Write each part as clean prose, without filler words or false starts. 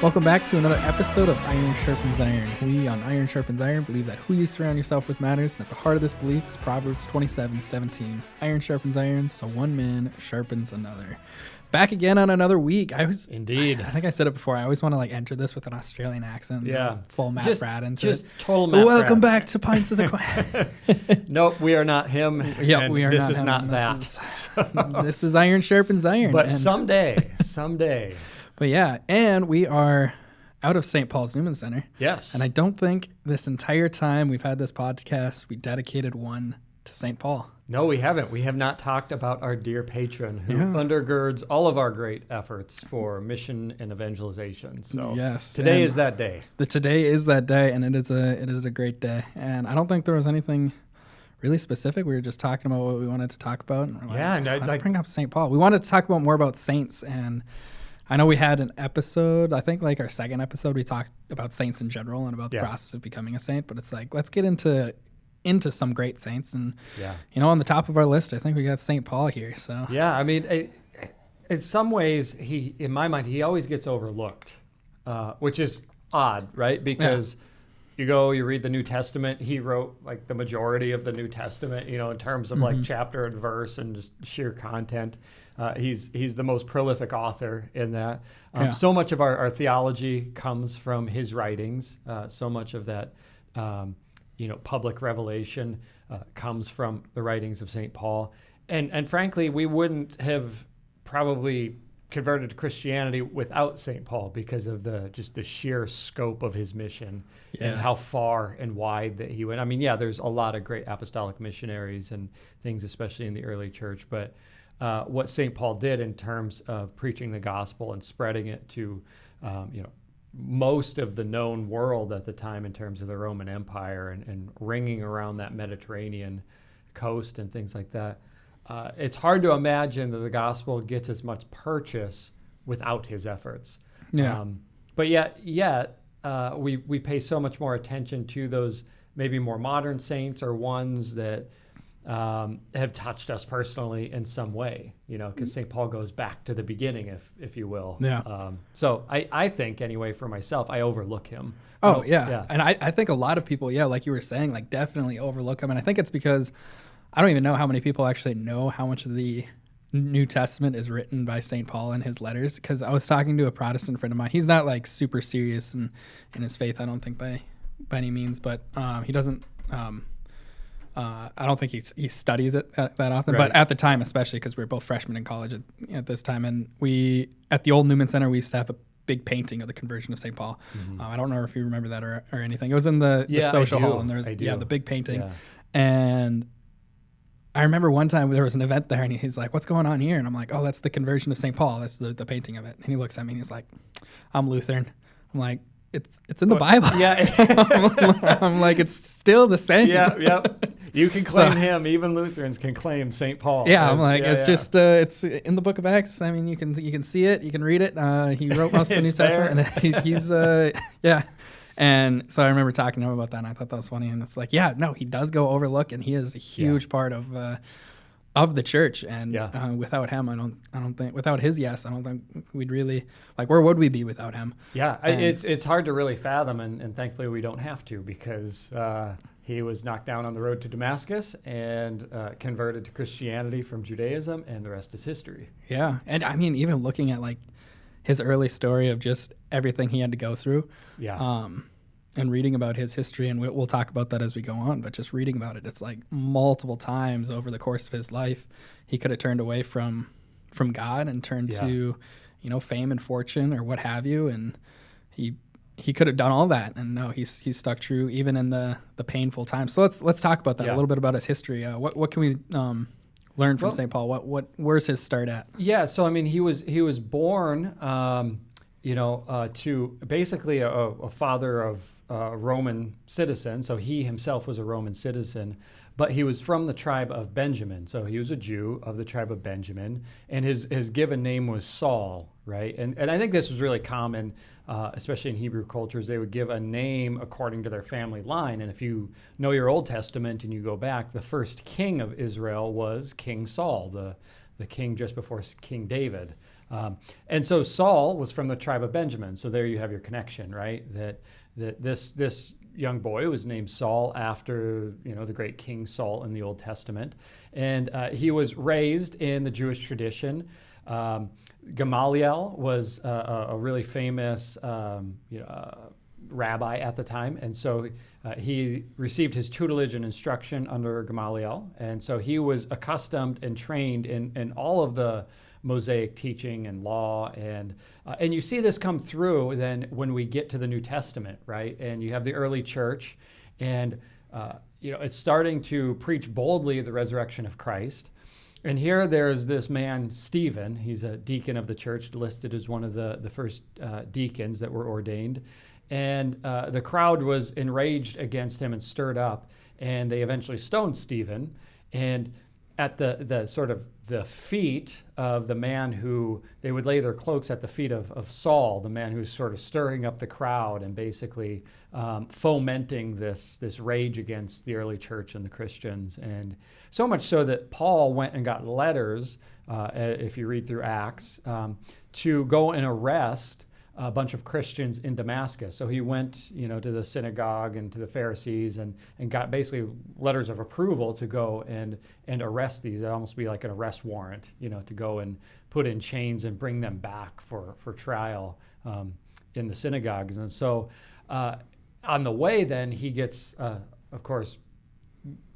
Welcome back to another episode of Iron Sharpens Iron. We on Iron Sharpens Iron believe that who you surround yourself with matters, and at the heart of this belief is Proverbs 27:17. Iron sharpens iron, so one man sharpens another. Back again on another week. Indeed. I think I said it before. I always want to enter this with an Australian accent. Yeah. Full Matt Fradd into just it. Total Matt Welcome Fradd. back to Pints of the Quack. Nope, we are not him. Yeah, we are this not is him, not and that. This is Iron Sharpens Iron. But and- someday. But yeah, and we are out of St. Paul's Newman Center. Yes. And I don't think this entire time we've had this podcast, we dedicated one to St. Paul. No, we haven't. We have not talked about our dear patron who undergirds all of our great efforts for mission and evangelization. So yes, today is that day. Today is that day, and it is a great day. And I don't think there was anything really specific. We were just talking about what we wanted to talk about. And we're like, let's bring up St. Paul. We wanted to talk about more about saints, and I know we had an episode, I think like our second episode, we talked about saints in general and about the process of becoming a saint, but it's like, let's get into some great saints. And, you know, on the top of our list, I think we got St. Paul here. So yeah, I mean, in some ways, in my mind, he always gets overlooked, which is odd, right? Because you read the New Testament, he wrote like the majority of the New Testament, you know, in terms of like chapter and verse and just sheer content. He's the most prolific author in that. So much of our theology comes from his writings. So much of that, public revelation comes from the writings of St. Paul. And frankly, we wouldn't have probably converted to Christianity without St. Paul because of the sheer scope of his mission and how far and wide that he went. I mean, there's a lot of great apostolic missionaries and things, especially in the early church, but what St. Paul did in terms of preaching the gospel and spreading it to, most of the known world at the time in terms of the Roman Empire and ringing around that Mediterranean coast and things like that. It's hard to imagine that the gospel gets as much purchase without his efforts. Yeah. But yet we pay so much more attention to those maybe more modern saints or ones that have touched us personally in some way, because St. Paul goes back to the beginning, if you will. Yeah. So I think, anyway, for myself, I overlook him. Oh, yeah. And I think a lot of people, like you were saying, like definitely overlook him. And I think it's because I don't even know how many people actually know how much of the New Testament is written by St. Paul in his letters. Because I was talking to a Protestant friend of mine. He's not like super serious in his faith, I don't think by any means, but he doesn't... I don't think he studies it that often, but at the time, especially because we were both freshmen in college at this time, and we at the old Newman Center we used to have a big painting of the conversion of St. Paul. I don't know if you remember that or anything. It was in the social hall, and there was the big painting, and I remember one time there was an event there, and he's like, "What's going on here?" And I'm like, "Oh, that's the conversion of St. Paul. That's the painting of it." And he looks at me and he's like, "I'm Lutheran." I'm like, It's in the Bible. Yeah. I'm like, it's still the same. Yeah. You can claim him. Even Lutherans can claim St. Paul. Yeah, I'm like, just it's in the Book of Acts. I mean, you can see it, you can read it. He wrote most of the New Testament, and he's And so I remember talking to him about that, and I thought that was funny. And it's like, he does go overlook, and he is a huge part of the church. And without him, I don't think without his I don't think we'd really where would we be without him? Yeah, it's hard to really fathom, and thankfully we don't have to, because he was knocked down on the road to Damascus and converted to Christianity from Judaism, and the rest is history. Yeah, and I mean, even looking at his early story of just everything he had to go through. Yeah. And reading about his history, and we'll talk about that as we go on, but just reading about it, it's like multiple times over the course of his life, he could have turned away from God and turned to, fame and fortune or what have you. And he could have done all that. And no, he's stuck true even in the painful times. So let's talk about that a little bit about his history. What can we learn from St. Paul? Where's his start at? Yeah. So, I mean, he was born, to basically a father of Roman citizen. So he himself was a Roman citizen, but he was from the tribe of Benjamin. So he was a Jew of the tribe of Benjamin, and his given name was Saul, right? And I think this was really common, especially in Hebrew cultures. They would give a name according to their family line. And if you know your Old Testament and you go back, the first king of Israel was King Saul, the king just before King David. And so Saul was from the tribe of Benjamin. So there you have your connection, right? That this young boy was named Saul after, the great King Saul in the Old Testament. And he was raised in the Jewish tradition. Gamaliel was a really famous rabbi at the time. And so he received his tutelage and instruction under Gamaliel. And so he was accustomed and trained in all of the Mosaic teaching and law. And you see this come through then when we get to the New Testament, right? And you have the early church, and it's starting to preach boldly the resurrection of Christ. And here there's this man, Stephen. He's a deacon of the church, listed as one of the first deacons that were ordained. And the crowd was enraged against him and stirred up, and they eventually stoned Stephen. And at the sort of the feet of the man who, they would lay their cloaks at the feet of Saul, the man who's sort of stirring up the crowd and basically fomenting this rage against the early church and the Christians. And so much so that Paul went and got letters, if you read through Acts, to go and arrest a bunch of Christians in Damascus. So he went, to the synagogue and to the Pharisees and got basically letters of approval to go and arrest these. It'd almost be like an arrest warrant, to go and put in chains and bring them back for trial in the synagogues. And so on the way, then he gets, of course,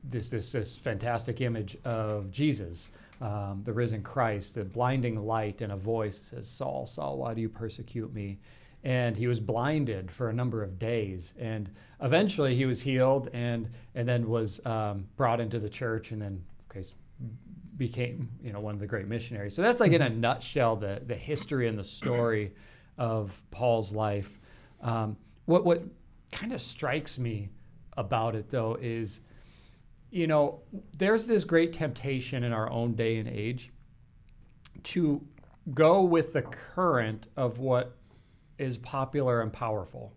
this fantastic image of Jesus. The risen Christ, the blinding light, and a voice says, "Saul, Saul, why do you persecute me?" And he was blinded for a number of days. And eventually he was healed and then was brought into the church, and then became one of the great missionaries. So that's like in a nutshell the history and the story of Paul's life. What kind of strikes me about it, though, is there's this great temptation in our own day and age to go with the current of what is popular and powerful.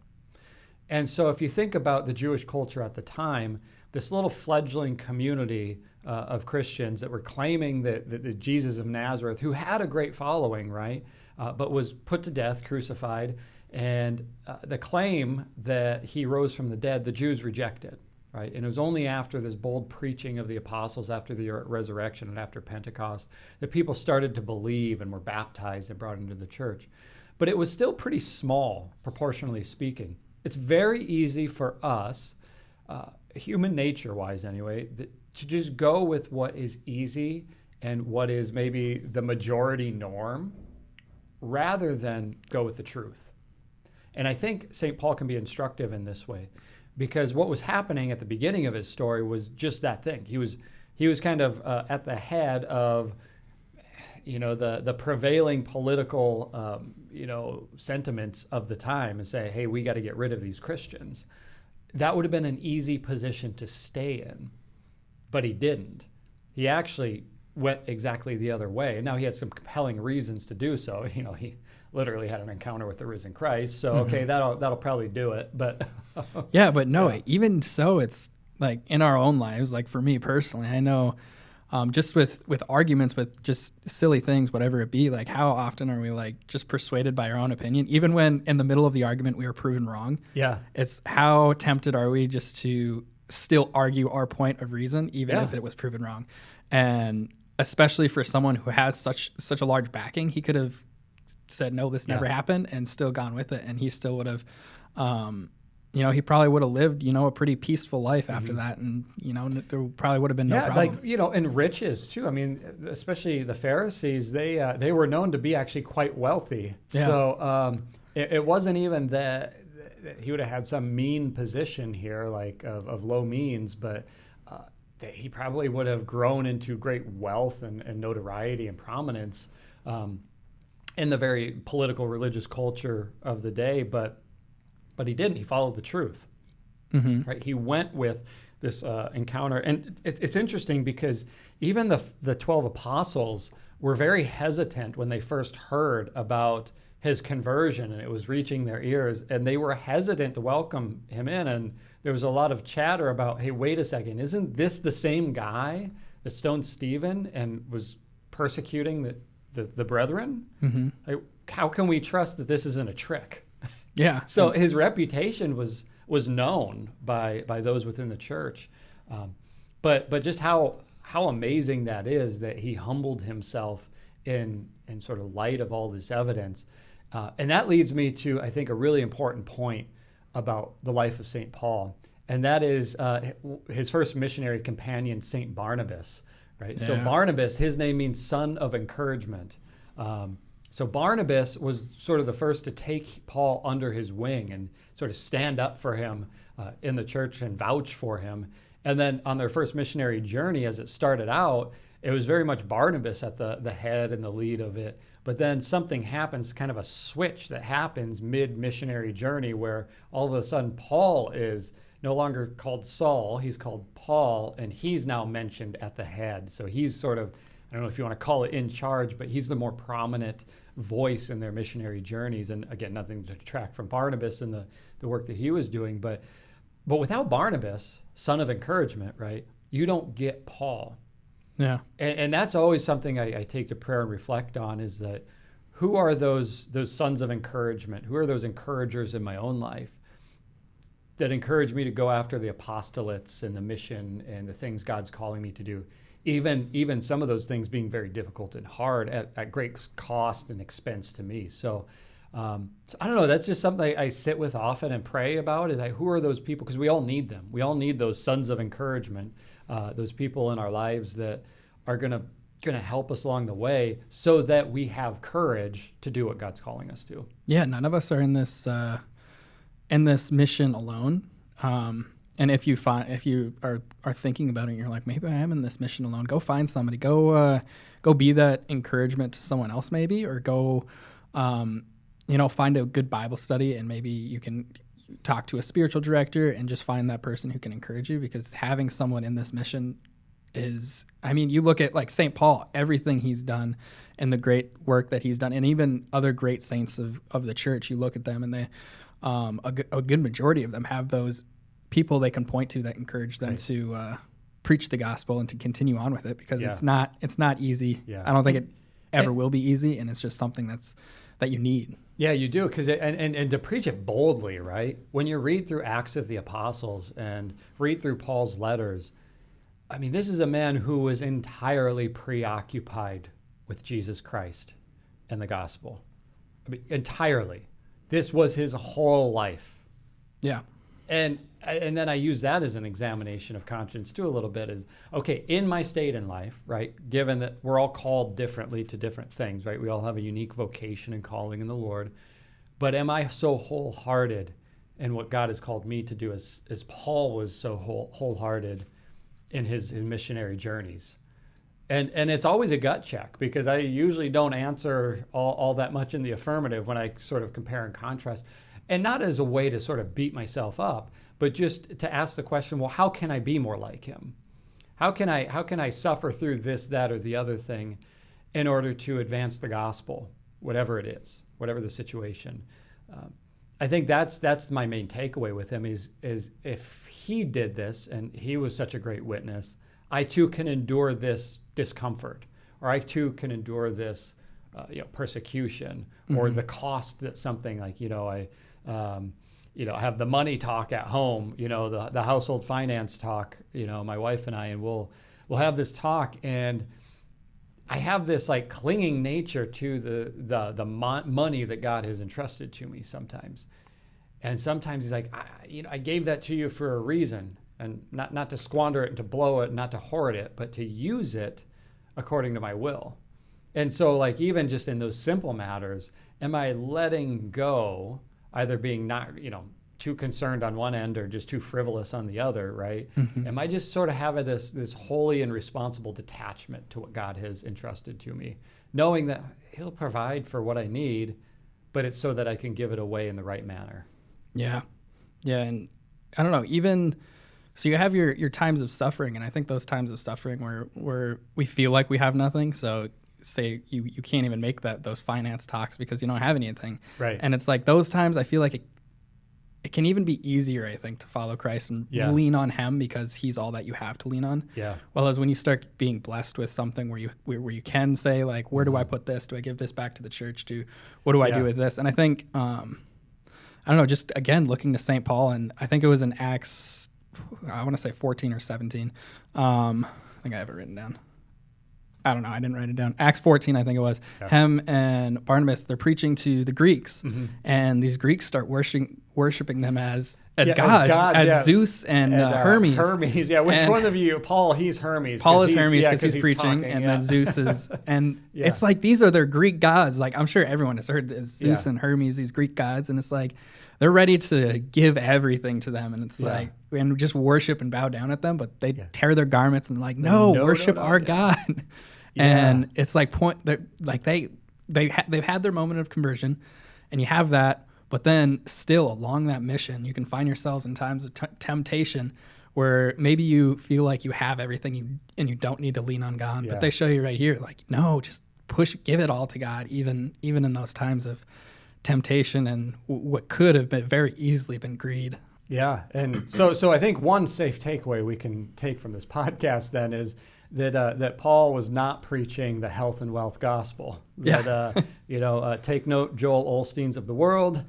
And so if you think about the Jewish culture at the time, this little fledgling community of Christians that were claiming that the Jesus of Nazareth, who had a great following, right, but was put to death, crucified, and the claim that he rose from the dead, the Jews rejected. Right? And it was only after this bold preaching of the apostles, after the resurrection and after Pentecost, that people started to believe and were baptized and brought into the church. But it was still pretty small, proportionally speaking. It's very easy for us, human nature-wise anyway, to just go with what is easy and what is maybe the majority norm, rather than go with the truth. And I think St. Paul can be instructive in this way. Because what was happening at the beginning of his story was just that thing. He was kind of at the head of, the prevailing political, sentiments of the time, and say, hey, we got to get rid of these Christians. That would have been an easy position to stay in, but he didn't. He actually went exactly the other way. Now he had some compelling reasons to do so. He literally had an encounter with the risen Christ. So, okay, that'll probably do it. But yeah, but no, even so, it's like in our own lives, like for me personally, I know just with arguments, with just silly things, whatever it be, like how often are we like just persuaded by our own opinion, even when in the middle of the argument we are proven wrong? Yeah. It's how tempted are we just to still argue our point of reason, even if it was proven wrong. And especially for someone who has such a large backing, he could have said, no, this never happened, and still gone with it. And he still would have, he probably would have lived, a pretty peaceful life after that. And, there probably would have been no problem. And riches too. I mean, especially the Pharisees, they were known to be actually quite wealthy. Yeah. So it wasn't even that he would have had some mean position here, like of low means, but he probably would have grown into great wealth and notoriety and prominence in the very political, religious culture of the day, but he didn't. He followed the truth, right? He went with this encounter, and it's interesting because even the 12 apostles were very hesitant when they first heard about his conversion, and it was reaching their ears, and they were hesitant to welcome him in. And there was a lot of chatter about, hey, wait a second, isn't this the same guy that stoned Stephen and was persecuting the brethren? Mm-hmm. Like, how can we trust that this isn't a trick? Yeah. So his reputation was known by those within the church, but just how amazing that is that he humbled himself in sort of light of all this evidence, and that leads me to, I think, a really important point about the life of St. Paul, and that is his first missionary companion, St. Barnabas. Right. Yeah. So Barnabas, his name means son of encouragement. So Barnabas was sort of the first to take Paul under his wing and sort of stand up for him in the church and vouch for him. And then on their first missionary journey, as it started out, it was very much Barnabas at the head and the lead of it. But then something happens, kind of a switch that happens mid-missionary journey, where all of a sudden Paul is no longer called Saul, he's called Paul, and he's now mentioned at the head. So he's sort of, I don't know if you want to call it in charge, but he's the more prominent voice in their missionary journeys. And again, nothing to detract from Barnabas and the work that he was doing, but without Barnabas, son of encouragement, right, you don't get Paul. Yeah. And that's always something I take to prayer and reflect on, is that who are those sons of encouragement? Who are those encouragers in my own life that encourage me to go after the apostolates and the mission and the things God's calling me to do, even some of those things being very difficult and hard at great cost and expense to me. So I don't know, that's just something I sit with often and pray about, is who are those people? Because we all need them. We all need those sons of encouragement, those people in our lives that are going to help us along the way so that we have courage to do what God's calling us to. Yeah, none of us are in this mission alone. And if you are thinking about it and you're like, maybe I am in this mission alone, go find somebody, go be that encouragement to someone else, maybe, or go, find a good Bible study, and maybe you can talk to a spiritual director and just find that person who can encourage you, because having someone in this mission is, you look at like St. Paul, everything he's done and the great work that he's done, and even other great saints of the church, you look at them and they, a good majority of them have those people they can point to that encourage them to preach the gospel and to continue on with it, because it's not easy. Yeah. I don't think it ever will be easy, and it's just something that you need. Yeah, you do, because and to preach it boldly, right? When you read through Acts of the Apostles and read through Paul's letters, this is a man who was entirely preoccupied with Jesus Christ and the gospel. Entirely. This was his whole life. Yeah. And then I use that as an examination of conscience too, a little bit, is, okay, in my state in life, right, given that we're all called differently to different things, right? We all have a unique vocation and calling in the Lord. But am I so wholehearted in what God has called me to do, as Paul was so wholehearted in his missionary journeys? And it's always a gut check, because I usually don't answer all that much in the affirmative when I sort of compare and contrast. And not as a way to sort of beat myself up, but just to ask the question, well, how can I be more like him? How can I suffer through this, that, or the other thing in order to advance the gospel, whatever it is, whatever the situation? I think that's my main takeaway with him is if he did this and he was such a great witness, I too can endure this discomfort, or I too can endure this persecution, or the cost that something like, I have the money talk at home, the household finance talk, my wife and I, and we'll have this talk, and I have this like clinging nature to the money that God has entrusted to me sometimes. And sometimes he's like, I gave that to you for a reason, and not to squander it and to blow it, not to hoard it, but to use it according to my will. And so like, even just in those simple matters, am I letting go, either being not, too concerned on one end or just too frivolous on the other, right? Mm-hmm. Am I just sort of having this holy and responsible detachment to what God has entrusted to me, knowing that he'll provide for what I need, but it's so that I can give it away in the right manner. Yeah. Yeah. And I don't know, even, so you have your times of suffering, and I think those times of suffering where we feel like we have nothing. So say you can't even make those finance talks because you don't have anything. Right. And it's like those times I feel like it can even be easier, I think, to follow Christ and lean on him because he's all that you have to lean on. Yeah. Well, as when you start being blessed with something where you can say, like, where do I put this? Do I give this back to the church? What do I do with this? And I think, I don't know, just again, looking to St. Paul, and I think it was in Acts, I want to say 14 or 17. I think I have it written down. I don't know. I didn't write it down. Acts 14, I think it was. Yeah. Him and Barnabas, they're preaching to the Greeks, and these Greeks start worshiping them as gods, as Zeus and Hermes. Hermes, yeah. Which one of you? Paul, he's Hermes. Paul is Hermes because he's preaching, talking, and then Zeus is, and it's like these are their Greek gods. Like I'm sure everyone has heard this, Zeus and Hermes, these Greek gods, and it's like they're ready to give everything to them, and it's like and just worship and bow down at them, but they tear their garments and like no, worship our God. And it's like they've had their moment of conversion, and you have that, but then still along that mission, you can find yourselves in times of temptation where maybe you feel like you have everything and you don't need to lean on God, but they show you right here, like, no, just give it all to God, even in those times of temptation and what could have been very easily been greed. Yeah. And so I think one safe takeaway we can take from this podcast then is that Paul was not preaching the health and wealth gospel. Take note, Joel Osteen's of the world.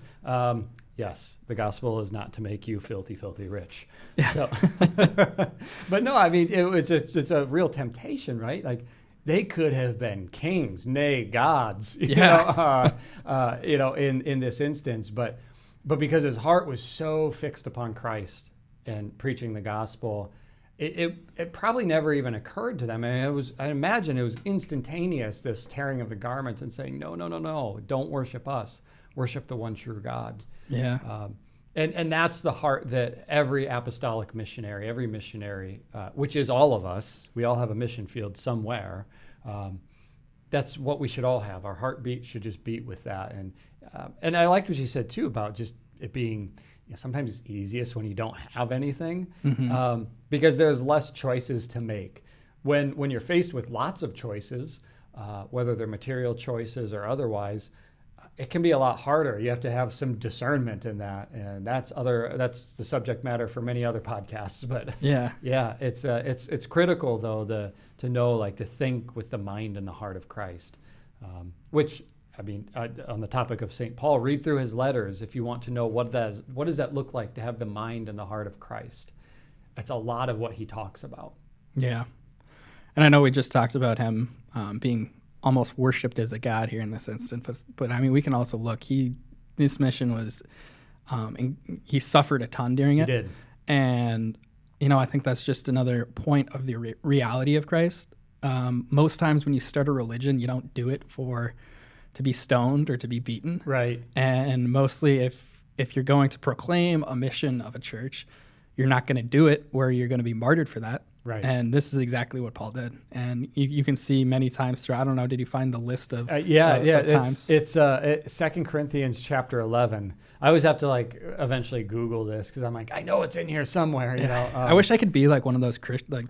Yes, the gospel is not to make you filthy, filthy rich. Yeah. So, but no, I mean, it's a real temptation, right? Like they could have been kings, nay, gods, in this instance, but because his heart was so fixed upon Christ and preaching the gospel, it probably never even occurred to them. I imagine it was instantaneous, this tearing of the garments and saying, no, don't worship us. Worship the one true God. Yeah. And that's the heart that every apostolic missionary, which is all of us, we all have a mission field somewhere. That's what we should all have. Our heartbeat should just beat with that. And I liked what you said too about just it being, sometimes it's easiest when you don't have anything, because there's less choices to make. When you're faced with lots of choices, whether they're material choices or otherwise, it can be a lot harder. You have to have some discernment in that, and that's the subject matter for many other podcasts. But it's critical though to know, like, to think with the mind and the heart of Christ, which. I mean, on the topic of St. Paul, read through his letters if you want to know what does that look like to have the mind and the heart of Christ. That's a lot of what he talks about. Yeah. And I know we just talked about him being almost worshipped as a god here in this instance, but I mean, we can also look, this mission was, he suffered a ton during it. He did. And, I think that's just another point of the reality of Christ. Most times when you start a religion, you don't do it to be stoned or to be beaten. Right. And mostly if you're going to proclaim a mission of a church, you're not going to do it where you're going to be martyred for that. Right. And this is exactly what Paul did. And you can see many times through, I don't know, did you find the list of times? It's 2 Corinthians chapter 11. I always have to eventually Google this because I'm like, I know it's in here somewhere. I wish I could be like one of those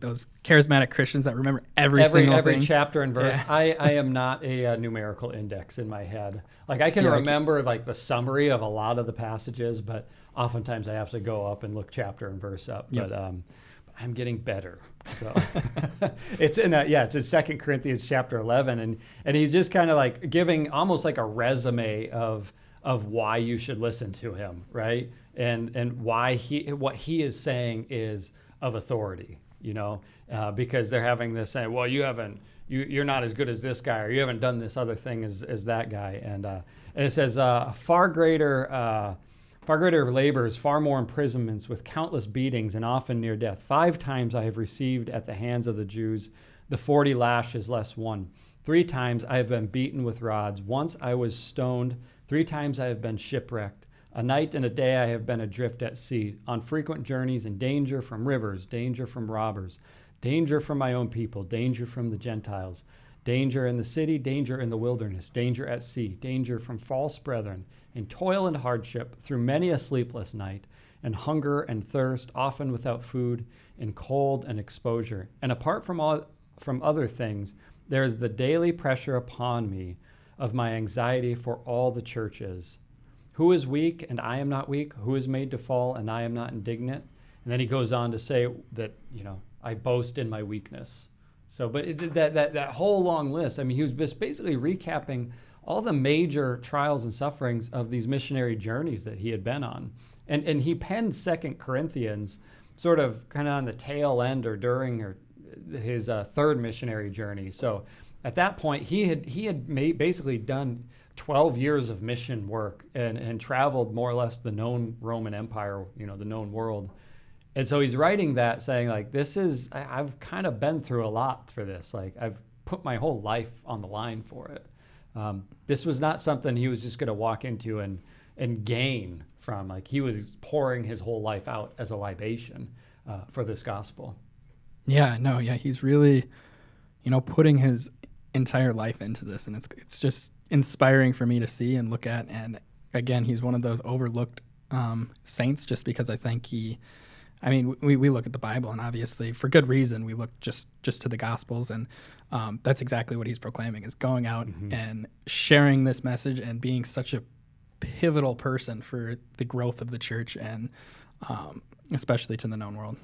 those charismatic Christians that remember every single thing. Chapter and verse. Yeah. I am not a numerical index in my head. Like I can remember the summary of a lot of the passages, but oftentimes I have to go up and look chapter and verse up. Yep. But I'm getting better. So it's in 2 Corinthians chapter 11, and he's just kind of giving almost like a resume of why you should listen to him, right? And why what he is saying is of authority, because they're having this saying, well, you're not as good as this guy, or you haven't done this other thing as that guy, and it says far greater labors, far more imprisonments, with countless beatings, and often near death. 5 times I have received at the hands of the Jews the 40 lashes less one. 3 times I have been beaten with rods. Once I was stoned. 3 times I have been shipwrecked. A night and a day I have been adrift at sea, on frequent journeys, in danger from rivers, danger from robbers, danger from my own people, danger from the Gentiles, danger in the city, danger in the wilderness, danger at sea, danger from false brethren, in toil and hardship, through many a sleepless night, and hunger and thirst, often without food, in cold and exposure. And apart from other things, there is the daily pressure upon me of my anxiety for all the churches. Who is weak and I am not weak? Who is made to fall and I am not indignant? And then he goes on to say that, I boast in my weakness. So, but that whole long list, I mean, he was just basically recapping all the major trials and sufferings of these missionary journeys that he had been on. And he penned 2 Corinthians sort of kind of on the tail end or during his third missionary journey. So at that point, he had basically done 12 years of mission work and traveled more or less the known Roman Empire, the known world. And so he's writing that saying, like, I've kind of been through a lot for this. Like, I've put my whole life on the line for it. This was not something he was just going to walk into and gain from. Like, he was pouring his whole life out as a libation for this gospel. Yeah, no, yeah, he's really, putting his entire life into this, and it's just inspiring for me to see and look at. And again, he's one of those overlooked saints, just because I think we look at the Bible, and obviously for good reason we look just to the Gospels, and that's exactly what he's proclaiming, is going out and sharing this message and being such a pivotal person for the growth of the church, and especially to the known world.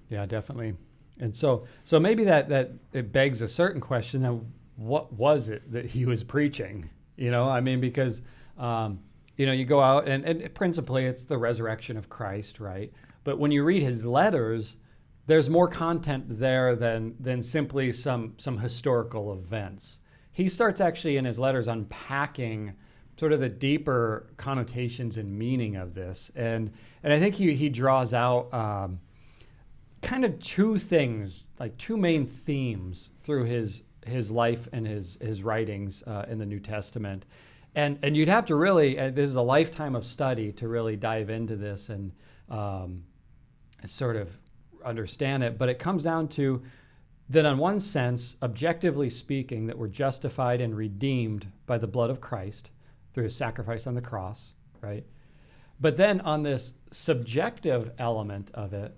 Yeah, definitely. And so maybe that it begs a certain question: now, what was it that he was preaching? Because you go out and principally it's the resurrection of Christ, right? But when you read his letters, there's more content there than simply some historical events. He starts actually in his letters unpacking sort of the deeper connotations and meaning of this, and I think he draws out kind of two things, like two main themes through his life and his writings in the New Testament, and you'd have to really this is a lifetime of study to really dive into this and sort of understand it. But it comes down to that, in one sense, objectively speaking, that we're justified and redeemed by the blood of Christ through his sacrifice on the cross, right? But then on this subjective element of it,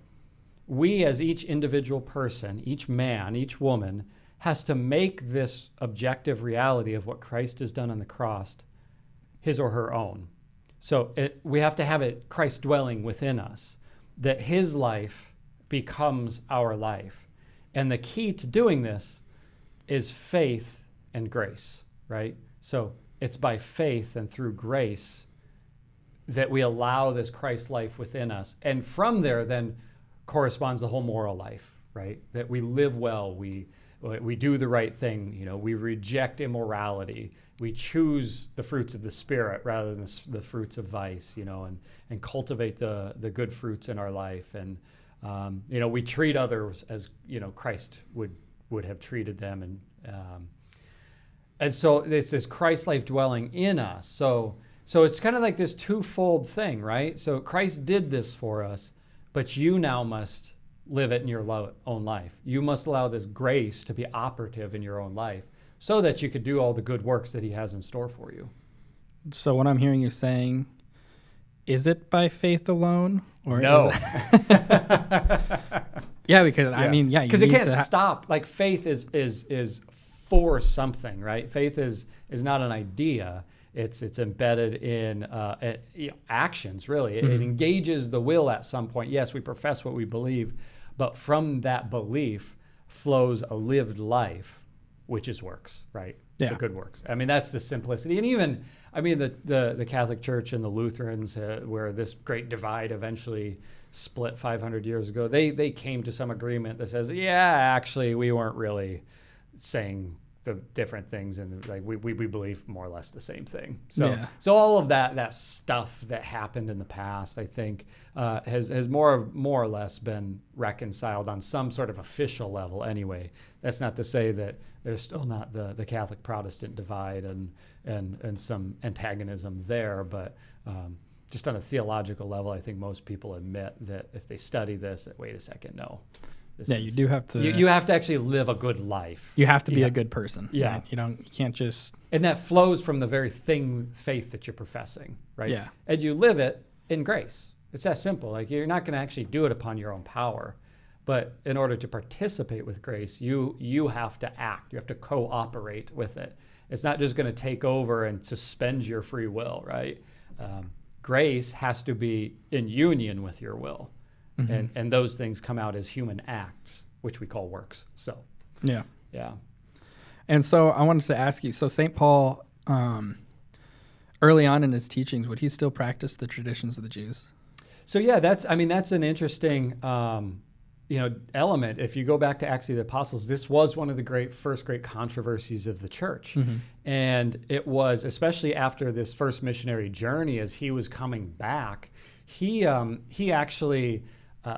we as each individual person, each man, each woman, has to make this objective reality of what Christ has done on the cross his or her own. So we have to have it Christ dwelling within us, that his life becomes our life. And the key to doing this is faith and grace, right? So it's by faith and through grace that we allow this Christ life within us. And from there then corresponds the whole moral life, right? That we live well, we do the right thing, we reject immorality, we choose the fruits of the Spirit rather than the fruits of vice, and cultivate the good fruits in our life. And, we treat others as, Christ would have treated them. And so it's this Christ life dwelling in us. So it's kind of like this twofold thing, right? So Christ did this for us, but you now must live it in your own life. You must allow this grace to be operative in your own life so that you could do all the good works that he has in store for you. So what I'm hearing you saying, is it by faith alone? Or no. Is it yeah, because because it can't stop. Like, faith is for something, right? Faith is not an idea. It's embedded in actions, really. It engages the will at some point. Yes, we profess what we believe, but from that belief flows a lived life, which is works, right? Yeah. The good works. That's the simplicity. And even, the Catholic Church and the Lutherans, where this great divide eventually split 500 years ago, they came to some agreement that says, actually, we weren't really saying the different things, and we believe more or less the same thing. So all of that stuff that happened in the past, I think, has more or less been reconciled on some sort of official level anyway. That's not to say that there's still not the Catholic Protestant divide and some antagonism there, but just on a theological level, I think most people admit that if they study this, that wait a second, no. You do have to. You have to actually live a good life. You have to be a good person. Yeah. Right? You can't just. And that flows from the very faith that you're professing, right? Yeah. And you live it in grace. It's that simple. Like, you're not going to actually do it upon your own power, but in order to participate with grace, you have to act. You have to cooperate with it. It's not just going to take over and suspend your free will, right? Grace has to be in union with your will. And those things come out as human acts, which we call works. So, Yeah. yeah. And so I wanted to ask you, so St. Paul, early on in his teachings, would he still practice the traditions of the Jews? So yeah, that's an interesting, element. If you go back to Acts of the Apostles, this was one of the first great controversies of the church. And it was, especially after this first missionary journey, as he was coming back, he actually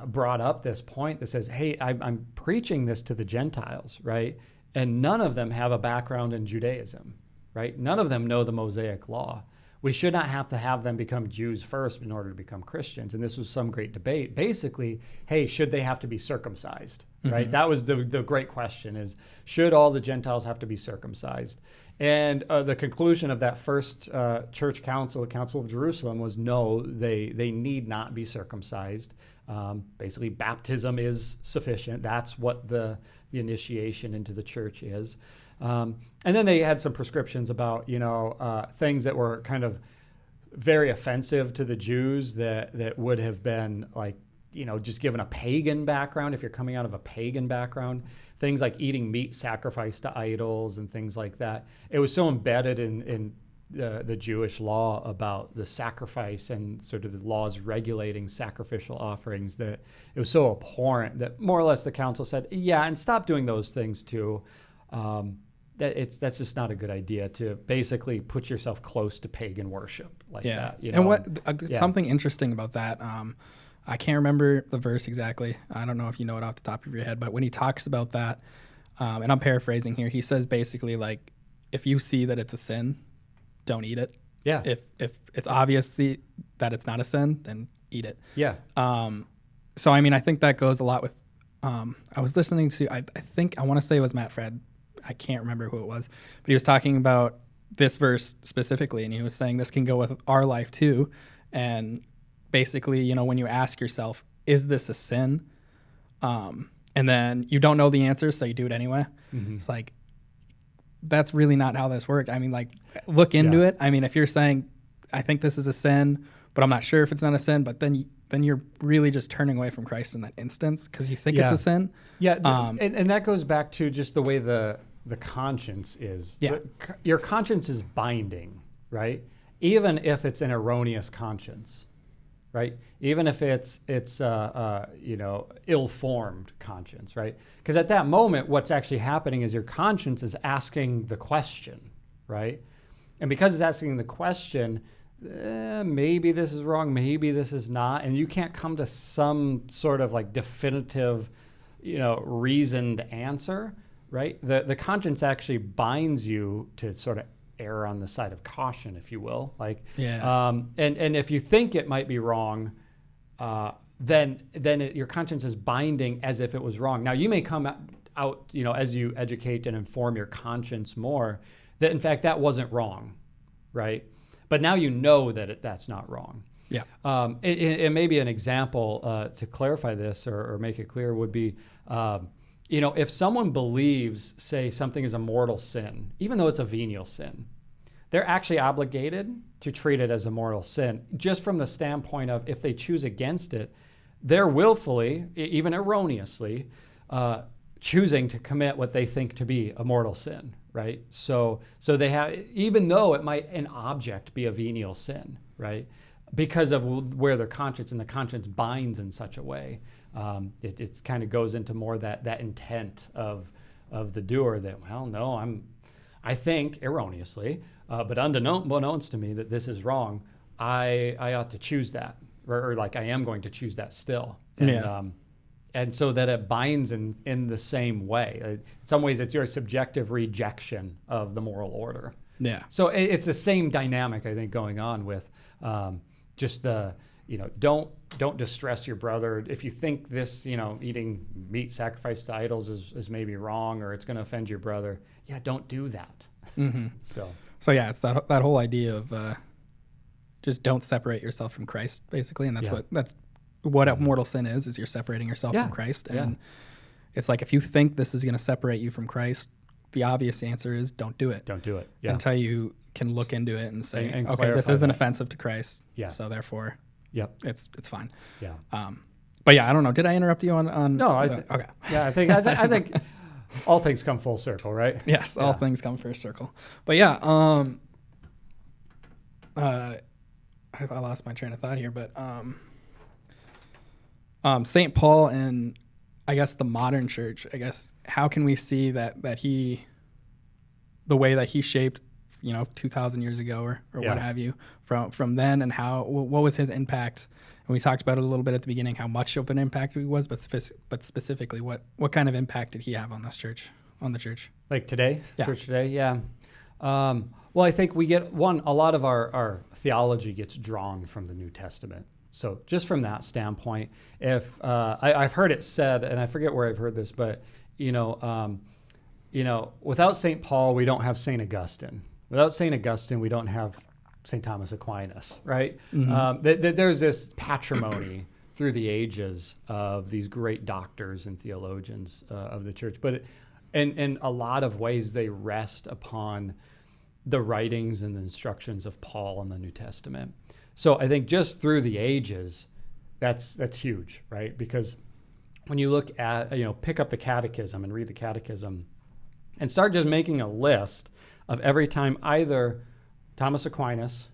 brought up this point that says, hey, I'm preaching this to the Gentiles, right? And none of them have a background in Judaism, right? None of them know the Mosaic law. We should not have to have them become Jews first in order to become Christians. And this was some great debate. Basically, hey, should they have to be circumcised, right? That was the great question is, should all the Gentiles have to be circumcised? And the conclusion of that first church council, the Council of Jerusalem, was no, they need not be circumcised. Basically, baptism is sufficient. That's what the initiation into the church is. And then they had some prescriptions about, things that were kind of very offensive to the Jews that would have been like, just given a pagan background, if you're coming out of a pagan background, things like eating meat sacrificed to idols and things like that. It was so embedded in the Jewish law about the sacrifice and sort of the laws regulating sacrificial offerings that it was so abhorrent that more or less the council said, yeah, and stop doing those things too. That's just not a good idea to basically put yourself close to pagan worship like that. And something interesting about that, I can't remember the verse exactly. I don't know if you know it off the top of your head, but when he talks about that, and I'm paraphrasing here, he says basically like, if you see that it's a sin, don't eat it. Yeah. If it's obvious that it's not a sin, then eat it. Yeah. So I mean, I think that goes a lot with. I was listening to. I think I want to say it was Matt Fred. I can't remember who it was, but he was talking about this verse specifically, and he was saying this can go with our life too. And basically, when you ask yourself, is this a sin? And then you don't know the answer, so you do it anyway. It's like, that's really not how this works. I mean, like, look into it. I mean, if you're saying, I think this is a sin, but I'm not sure if it's not a sin, but then you're really just turning away from Christ in that instance because you think it's a sin. Yeah, and that goes back to just the way the conscience is. Yeah. Your conscience is binding, right? Even if it's an erroneous conscience, right? Even if it's ill-formed conscience, right? Because at that moment, what's actually happening is your conscience is asking the question, right? And because it's asking the question, maybe this is wrong, maybe this is not, and you can't come to some sort of like definitive, reasoned answer, right? The conscience actually binds you to sort of err on the side of caution, if you will. And if you think it might be wrong, then your conscience is binding as if it was wrong. Now you may come out, as you educate and inform your conscience more, that in fact that wasn't wrong, right? But now you know that that's not wrong. Yeah. It may be an example to clarify this or make it clear would be, if someone believes, say, something is a mortal sin, even though it's a venial sin, they're actually obligated to treat it as a mortal sin, just from the standpoint of if they choose against it, they're willfully, even erroneously, choosing to commit what they think to be a mortal sin, right? So they have, even though it might an object be a venial sin, right? Because of where their conscience and the conscience binds in such a way, it kind of goes into more that intent of the doer that, well, no, I think erroneously, but unbeknownst to me that this is wrong, I ought to choose that, or like I am going to choose that still. And so that it binds in the same way. In some ways, it's your subjective rejection of the moral order. Yeah. So it's the same dynamic, I think, going on with just the, don't distress your brother. If you think this, eating meat sacrificed to idols is maybe wrong or it's going to offend your brother, don't do that. Mm-hmm. So yeah, it's that whole idea of just don't separate yourself from Christ, basically, and that's what a mortal sin is you're separating yourself from Christ. And it's like, if you think this is going to separate you from Christ, the obvious answer is don't do it. Don't do it. Until you can look into it and say, And okay, this clarify isn't that. offensive to Christ. Yeah. So therefore Yep. it's fine. Yeah. But yeah, I don't know. Did I interrupt you on No, okay. Yeah, I think all things come full circle, right? Yes, all things come full circle. But yeah, I lost my train of thought here, but St. Paul and I guess the modern church, I guess, how can we see that he, the way that he shaped, 2,000 years ago or what have you, from then, and what was his impact? And we talked about it a little bit at the beginning, how much of an impact he was, but specifically, what kind of impact did he have on this church, on the church? Like today, Yeah. church today, yeah. Well, I think we get a lot of our theology gets drawn from the New Testament. So just from that standpoint, if I've heard it said, and I forget where I've heard this, but without St. Paul, we don't have St. Augustine. Without St. Augustine, we don't have St. Thomas Aquinas, right? Mm-hmm. There's this patrimony through the ages of these great doctors and theologians of the church, but in a lot of ways, they rest upon the writings and the instructions of Paul in the New Testament. So I think just through the ages, that's huge, right? Because when you look at, pick up the catechism and read the catechism and start just making a list of every time either Thomas Aquinas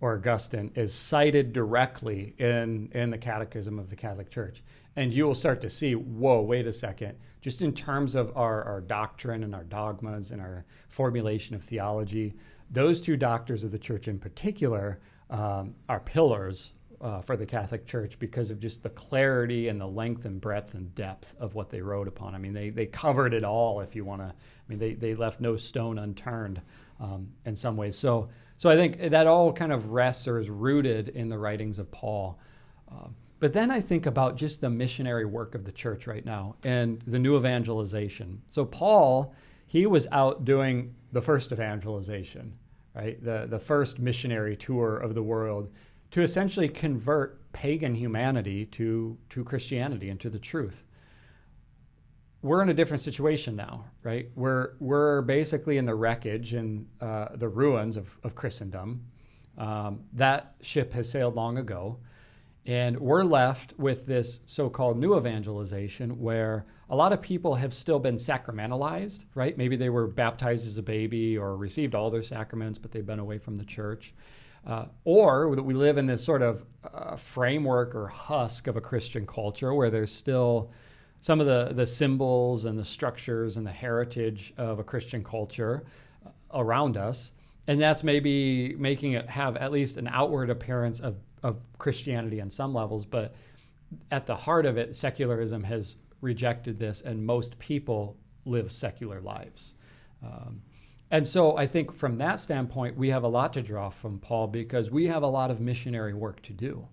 or Augustine is cited directly in the catechism of the Catholic Church. And you will start to see, whoa, wait a second, just in terms of our doctrine and our dogmas and our formulation of theology, those two doctors of the church in particular are pillars for the Catholic Church because of just the clarity and the length and breadth and depth of what they wrote upon. I mean, they covered it all, if you want to. I mean, they left no stone unturned in some ways. So I think that all kind of rests or is rooted in the writings of Paul. But then I think about just the missionary work of the church right now and the new evangelization. So Paul, he was out doing the first evangelization, right? The first missionary tour of the world to essentially convert pagan humanity to Christianity and to the truth. We're in a different situation now, right? We're basically in the wreckage and the ruins of Christendom. That ship has sailed long ago. And we're left with this so-called new evangelization where a lot of people have still been sacramentalized, right? Maybe they were baptized as a baby or received all their sacraments, but they've been away from the church. Or that we live in this sort of framework or husk of a Christian culture where there's still some of the symbols and the structures and the heritage of a Christian culture around us. And that's maybe making it have at least an outward appearance of Christianity on some levels, but at the heart of it, secularism has rejected this, and most people live secular lives. And so I think from that standpoint, we have a lot to draw from Paul because we have a lot of missionary work to do.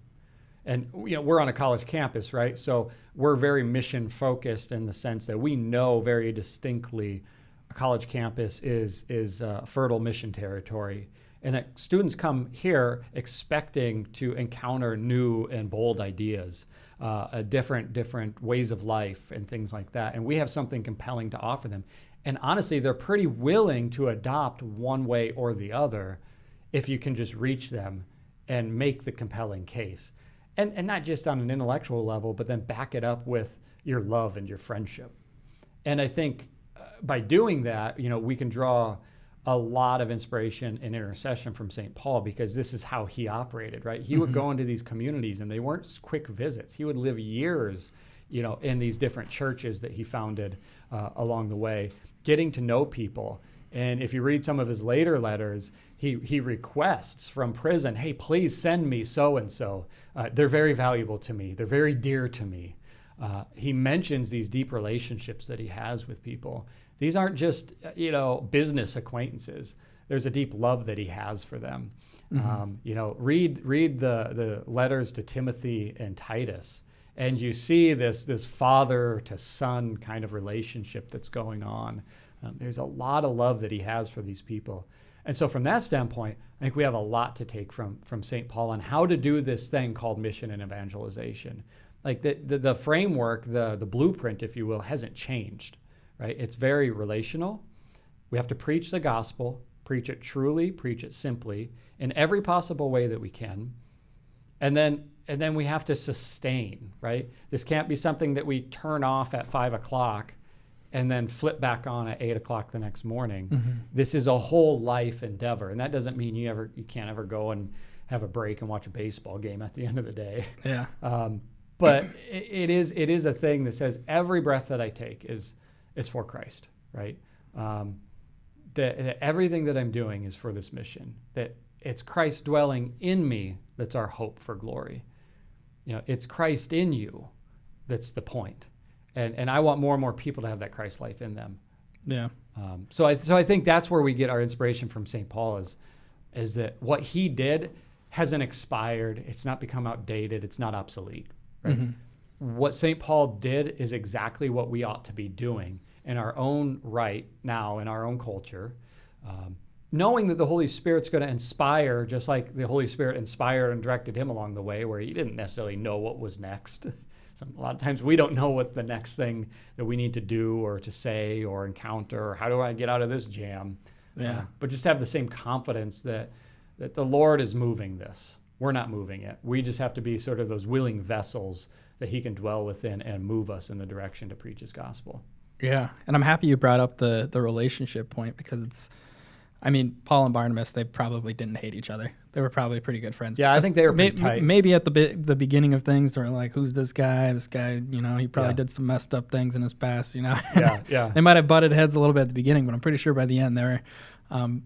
And we're on a college campus, right? So we're very mission focused in the sense that we know very distinctly a college campus is fertile mission territory. And that students come here expecting to encounter new and bold ideas, different ways of life and things like that. And we have something compelling to offer them. And honestly, they're pretty willing to adopt one way or the other if you can just reach them and make the compelling case. And not just on an intellectual level, but then back it up with your love and your friendship. And I think by doing that, we can draw a lot of inspiration and intercession from St. Paul because this is how he operated, right? He would go into these communities and they weren't quick visits. He would live years, in these different churches that he founded along the way, getting to know people. And if you read some of his later letters, he requests from prison, hey, please send me so-and-so. They're very valuable to me. They're very dear to me. He mentions these deep relationships that he has with people. These aren't just, business acquaintances. There's a deep love that he has for them. Read the letters to Timothy and Titus, and you see this father to son kind of relationship that's going on. There's a lot of love that he has for these people. And so from that standpoint, I think we have a lot to take from St. Paul on how to do this thing called mission and evangelization. Like the framework, the blueprint, if you will, hasn't changed, right? It's very relational. We have to preach the gospel preach it truly, preach it simply, in every possible way that we can. And then we have to sustain, right? This can't be something that we turn off at 5 o'clock and then flip back on at 8 o'clock the next morning. Mm-hmm. This is a whole life endeavor. And that doesn't mean you can't ever go and have a break and watch a baseball game at the end of the day. Yeah. But it is a thing that says every breath that I take is for Christ, right? That everything that I'm doing is for this mission, that it's Christ dwelling in me that's our hope for glory. It's Christ in you that's the point. And I want more and more people to have that Christ life in them. Yeah. So I think that's where we get our inspiration from St. Paul is that what he did hasn't expired. It's not become outdated. It's not obsolete. Right? Mm-hmm. What St. Paul did is exactly what we ought to be doing in our own right now, in our own culture, knowing that the Holy Spirit's going to inspire, just like the Holy Spirit inspired and directed him along the way, where he didn't necessarily know what was next. A lot of times we don't know what the next thing that we need to do or to say or encounter, or how do I get out of this jam? Yeah. But just have the same confidence that the Lord is moving this. We're not moving it. We just have to be sort of those willing vessels that he can dwell within and move us in the direction to preach his gospel. Yeah. And I'm happy you brought up the relationship point, because Paul and Barnabas, they probably didn't hate each other. They were probably pretty good friends. Yeah, I think they were pretty tight. Maybe at the beginning of things, they were like, who's this guy? This guy, he probably did some messed up things in his past, Yeah. They might have butted heads a little bit at the beginning, but I'm pretty sure by the end they were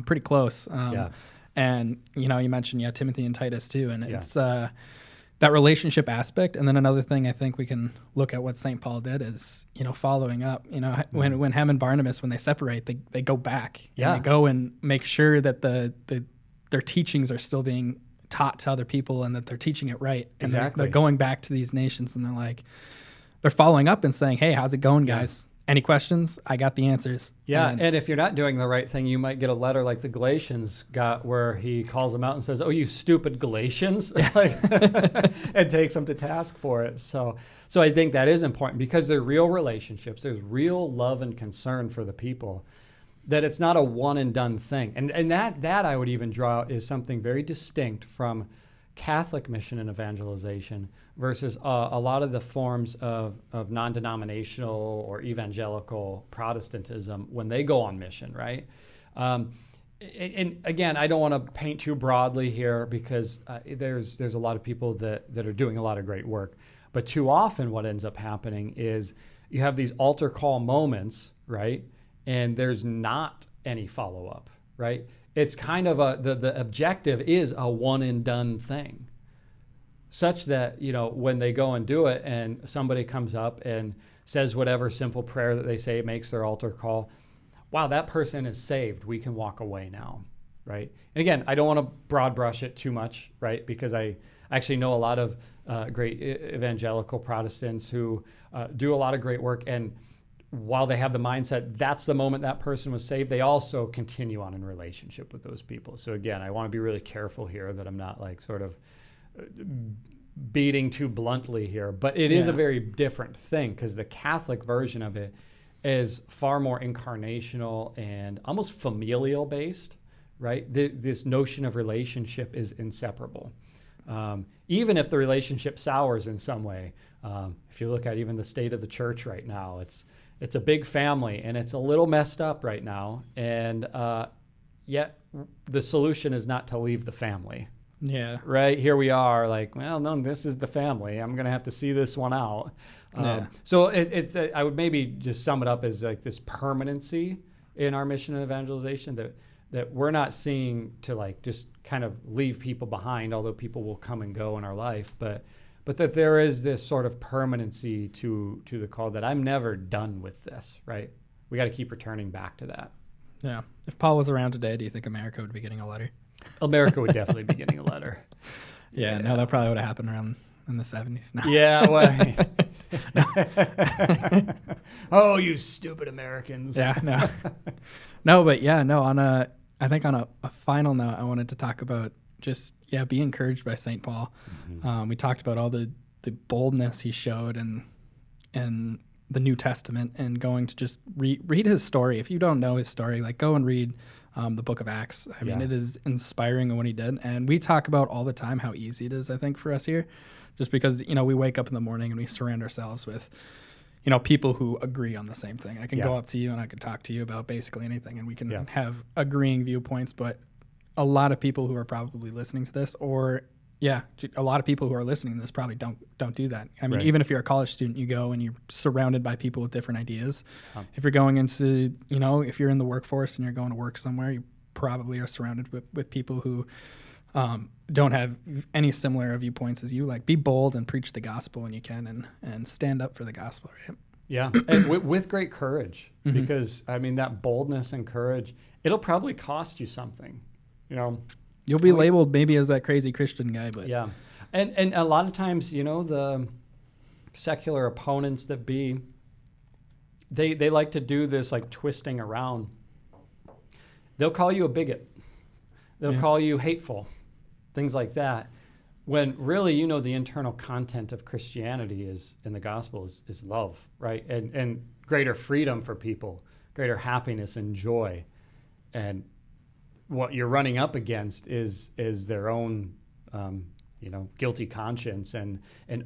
pretty close. And, you mentioned, Timothy and Titus too. And it's that relationship aspect. And then another thing I think we can look at what St. Paul did is, following up, when him and Barnabas, when they separate, they go back. And they go and make sure that their teachings are still being taught to other people and that they're teaching it right. And they're going back to these nations and they're following up and saying, hey, how's it going, guys? Any questions? I got the answers. Yeah, and if you're not doing the right thing, you might get a letter like the Galatians got, where he calls them out and says, "Oh, you stupid Galatians," and takes them to task for it. So I think that is important, because they're real relationships. There's real love and concern for the people, that it's not a one and done thing. And that I would even draw out is something very distinct from Catholic mission and evangelization versus a lot of the forms of non-denominational or evangelical Protestantism when they go on mission, right? And again, I don't want to paint too broadly here, because there's a lot of people that are doing a lot of great work. But too often what ends up happening is you have these altar call moments, right? And there's not any follow-up, right? It's kind of the objective is a one and done thing, such that, when they go and do it and somebody comes up and says whatever simple prayer that they say makes their altar call, wow, that person is saved. We can walk away now, right? And again, I don't want to broad brush it too much, right? Because I actually know a lot of great evangelical Protestants who do a lot of great work, and while they have the mindset that's the moment that person was saved, they also continue on in relationship with those people. So again, I want to be really careful here that I'm not sort of beating too bluntly here, but it is a very different thing, because the Catholic version of it is far more incarnational and almost familial based, right? This notion of relationship is inseparable. Even if the relationship sours in some way, if you look at even the state of the church right now, it's a big family and it's a little messed up right now. And yet the solution is not to leave the family. Yeah. Right. Here we are well, no, this is the family. I'm going to have to see this one out. So I would maybe just sum it up as this permanency in our mission and evangelization that we're not seeing to just kind of leave people behind, although people will come and go in our life, but that there is this sort of permanency to the call, that I'm never done with this, right? We got to keep returning back to that. Yeah. If Paul was around today, do you think America would be getting a letter? America would definitely be getting a letter. Yeah, no, that probably would have happened around in the 70s. No. Yeah, well, oh, you stupid Americans. Yeah, no. No, but yeah, no, I think on a final note, I wanted to talk about just, be encouraged by St. Paul. Mm-hmm. We talked about all the boldness he showed in the New Testament, and going to just read his story. If you don't know his story, go and read the book of Acts. I mean, Yeah. it is inspiring in what he did. And we talk about all the time how easy it is, I think, for us here, just because, we wake up in the morning and we surround ourselves with, people who agree on the same thing. I can go up to you and I can talk to you about basically anything, and we can have agreeing viewpoints. But a lot of people who are probably listening to this, or a lot of people who are listening to this probably don't do that. I mean, even if you're a college student, you go and you're surrounded by people with different ideas. If you're going into, if you're in the workforce and you're going to work somewhere, you probably are surrounded with people who don't have any similar viewpoints as you. Like, be bold and preach the gospel when you can, and stand up for the gospel, right? Yeah, and with great courage, because, I mean, that boldness and courage, it'll probably cost you something, You'll be labeled maybe as that crazy Christian guy, but yeah. And a lot of times, the secular opponents that they like to do this, like, twisting around. They'll call you a bigot. They'll call you hateful, things like that. When really, the internal content of Christianity is, in the gospel, is love, right? And greater freedom for people, greater happiness and joy. And what you're running up against is their own, guilty conscience and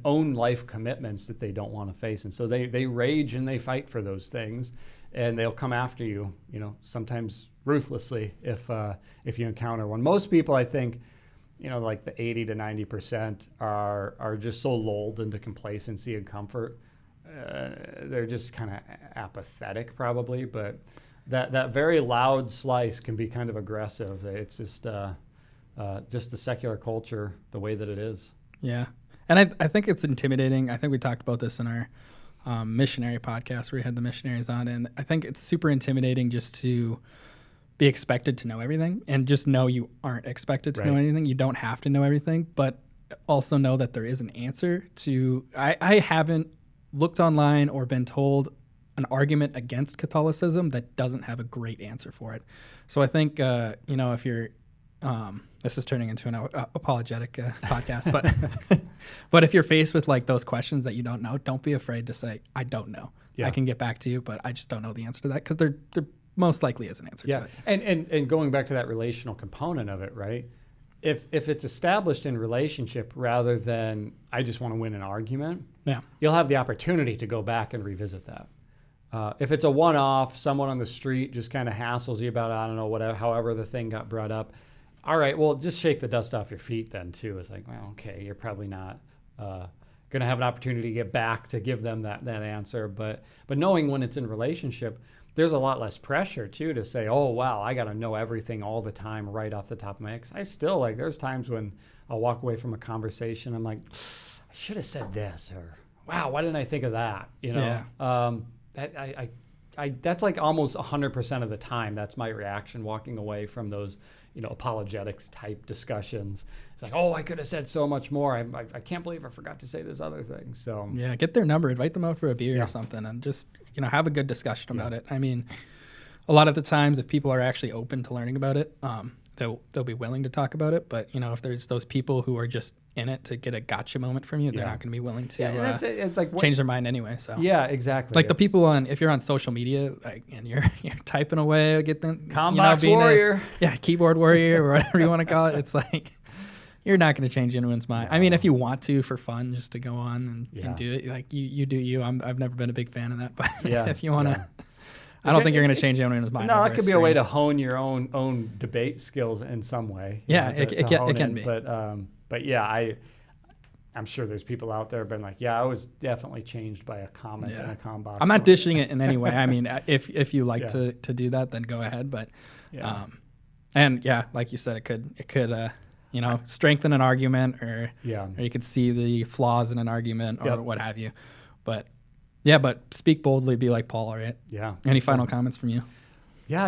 own life commitments that they don't want to face. And so they rage and they fight for those things, and they'll come after you, sometimes ruthlessly if you encounter one. Most people, I think, like the 80 to 90% are just so lulled into complacency and comfort. They're just kind of apathetic probably, but that very loud slice can be kind of aggressive. It's just the secular culture, the way that it is. Yeah. And I think it's intimidating. I think we talked about this in our missionary podcast where we had the missionaries on, and I think it's super intimidating just to be expected to know everything, and just know you aren't expected to know anything. You don't have to know everything, but also know that there is an answer to... I haven't looked online or been told an argument against Catholicism that doesn't have a great answer for it. So I think, if you're, this is turning into an apologetic podcast, but if you're faced with like those questions that you don't know, don't be afraid to say, I don't know. Yeah. I can get back to you, but I just don't know the answer to that, because there most likely is an answer to it. And going back to that relational component of it, right? If it's established in relationship rather than I just want to win an argument, you'll have the opportunity to go back and revisit that. If it's a one-off, someone on the street just kind of hassles you about, I don't know, whatever, however the thing got brought up. All right, well, just shake the dust off your feet then too. It's like, well, okay, you're probably not going to have an opportunity to get back to give them that answer. But knowing when it's in relationship, there's a lot less pressure too to say, oh, wow, I got to know everything all the time right off the top of my head. I still, there's times when I'll walk away from a conversation, I'm like, I should have said this, or wow, why didn't I think of that? That's like almost 100% of the time. That's my reaction walking away from those, apologetics type discussions. It's like, oh, I could have said so much more. I can't believe I forgot to say this other thing. So yeah, get their number, invite them out for a beer or something, and just have a good discussion about it. I mean, a lot of the times, if people are actually open to learning about it, they'll be willing to talk about it. But if there's those people who are just in it to get a gotcha moment from you, they're not going to be willing to it's like change their mind anyway. So yeah, exactly. Like the people if you're on social media, and you're typing away, get them Combox warrior, keyboard warrior, or whatever you want to call it. It's like, you're not going to change anyone's mind. No. I mean, if you want to for fun, just to go on and do it, like you do you. I've never been a big fan of that, but if you want to, I don't think you're going to change anyone's mind. No, it could be a way to hone your own debate skills in some way. Yeah, it can be. But yeah, I'm sure there's people out there been like, I was definitely changed by a comment in a Combox. I'm not dishing it in any way. I mean, if you like to do that, then go ahead. But and like you said, it could strengthen an argument, or you could see the flaws in an argument, or what have you. But speak boldly, be like Paul, right? Yeah. Any final comments from you? Yeah,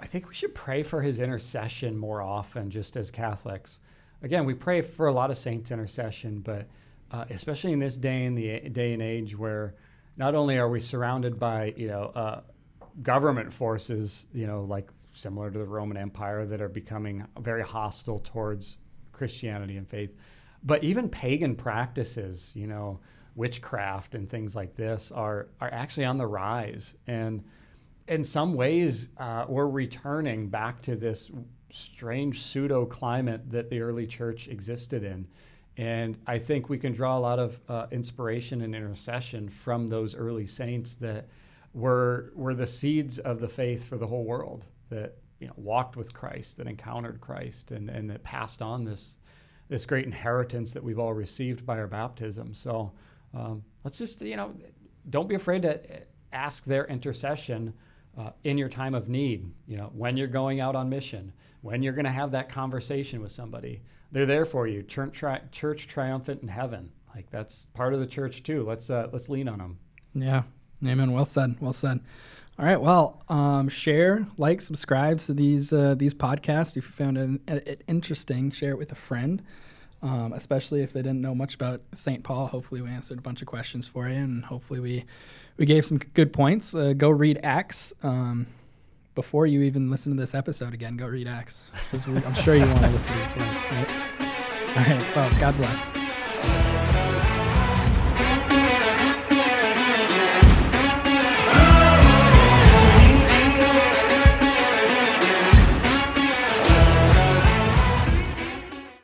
I think we should pray for his intercession more often, just as Catholics. Again, we pray for a lot of saints' intercession, but especially in this day and age where not only are we surrounded by government forces, like similar to the Roman Empire, that are becoming very hostile towards Christianity and faith, but even pagan practices, witchcraft and things like this are actually on the rise. And in some ways, we're returning back to this strange pseudo climate that the early church existed in. And I think we can draw a lot of inspiration and intercession from those early saints that were the seeds of the faith for the whole world, that walked with Christ, that encountered Christ, and that passed on this great inheritance that we've all received by our baptism. So let's just, don't be afraid to ask their intercession in your time of need, when you're going out on mission, when you're going to have that conversation with somebody. They're there for you. Church triumphant in heaven. Like, that's part of the church too. Let's lean on them. Yeah. Amen. Well said. Well said. All right. Well, share, like, subscribe to these podcasts. If you found it interesting, share it with a friend, especially if they didn't know much about St. Paul. Hopefully we answered a bunch of questions for you, and hopefully we gave some good points. Go read Acts. Before you even listen to this episode again, go read Acts, because I'm sure you want to listen to it twice, right? All right. Well, God bless.